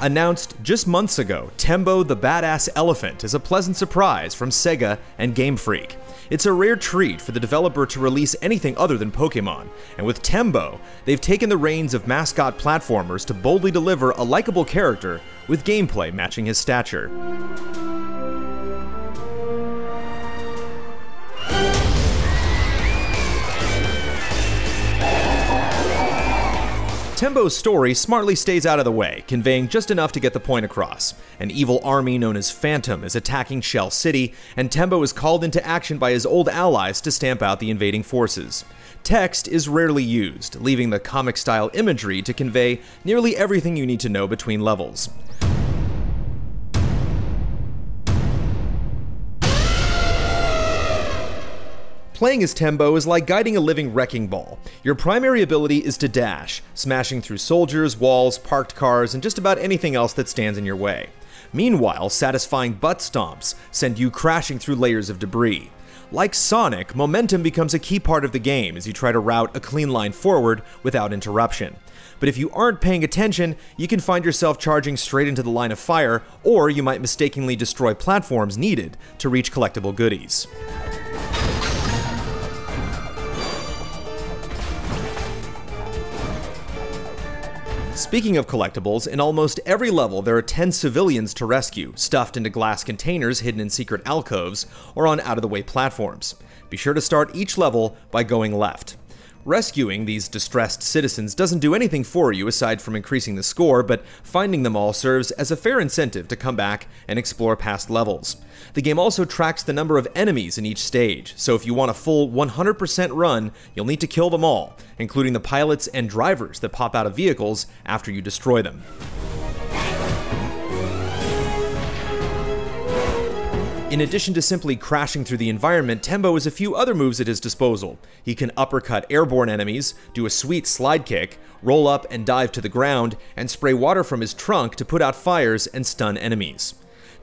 Announced just months ago, TEMBO the Badass Elephant is a pleasant surprise from Sega and Game Freak. It's a rare treat for the developer to release anything other than Pokemon, and with TEMBO, they've taken the reins of mascot platformers to boldly deliver a likable character with gameplay matching his stature. TEMBO's story smartly stays out of the way, conveying just enough to get the point across. An evil army known as Phantom is attacking Shell City, and TEMBO is called into action by his old allies to stamp out the invading forces. Text is rarely used, leaving the comic-style imagery to convey nearly everything you need to know between levels. Playing as TEMBO is like guiding a living wrecking ball. Your primary ability is to dash, smashing through soldiers, walls, parked cars, and just about anything else that stands in your way. Meanwhile, satisfying butt stomps send you crashing through layers of debris. Like Sonic, momentum becomes a key part of the game as you try to route a clean line forward without interruption. But if you aren't paying attention, you can find yourself charging straight into the line of fire, or you might mistakenly destroy platforms needed to reach collectible goodies. Speaking of collectibles, in almost every level there are 10 civilians to rescue, stuffed into glass containers hidden in secret alcoves or on out-of-the-way platforms. Be sure to start each level by going left. Rescuing these distressed citizens doesn't do anything for you aside from increasing the score, but finding them all serves as a fair incentive to come back and explore past levels. The game also tracks the number of enemies in each stage, so if you want a full 100% run, you'll need to kill them all, including the pilots and drivers that pop out of vehicles after you destroy them. In addition to simply crashing through the environment, TEMBO has a few other moves at his disposal. He can uppercut airborne enemies, do a sweet slide kick, roll up and dive to the ground, and spray water from his trunk to put out fires and stun enemies.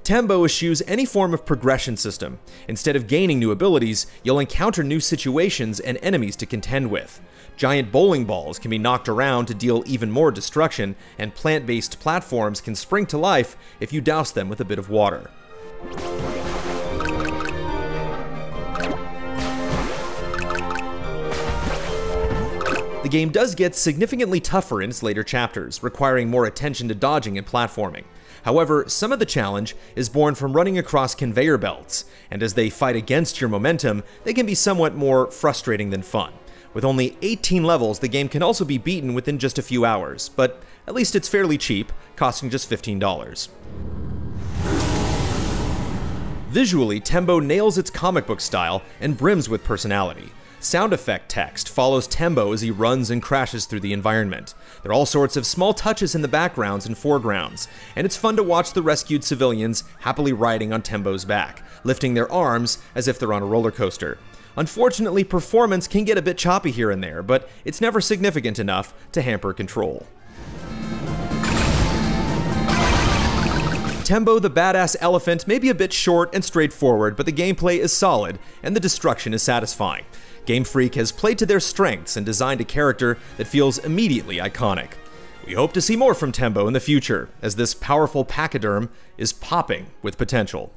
TEMBO eschews any form of progression system. Instead of gaining new abilities, you'll encounter new situations and enemies to contend with. Giant bowling balls can be knocked around to deal even more destruction, and plant-based platforms can spring to life if you douse them with a bit of water. The game does get significantly tougher in its later chapters, requiring more attention to dodging and platforming. However, some of the challenge is born from running across conveyor belts, and as they fight against your momentum, they can be somewhat more frustrating than fun. With only 18 levels, the game can also be beaten within just a few hours, but at least it's fairly cheap, costing just $15. Visually, TEMBO nails its comic book style and brims with personality. Sound effect text follows TEMBO as he runs and crashes through the environment. There are all sorts of small touches in the backgrounds and foregrounds, and it's fun to watch the rescued civilians happily riding on TEMBO's back, lifting their arms as if they're on a roller coaster. Unfortunately, performance can get a bit choppy here and there, but it's never significant enough to hamper control. TEMBO the Badass Elephant may be a bit short and straightforward, but the gameplay is solid, and the destruction is satisfying. Game Freak has played to their strengths and designed a character that feels immediately iconic. We hope to see more from TEMBO in the future, as this powerful pachyderm is popping with potential.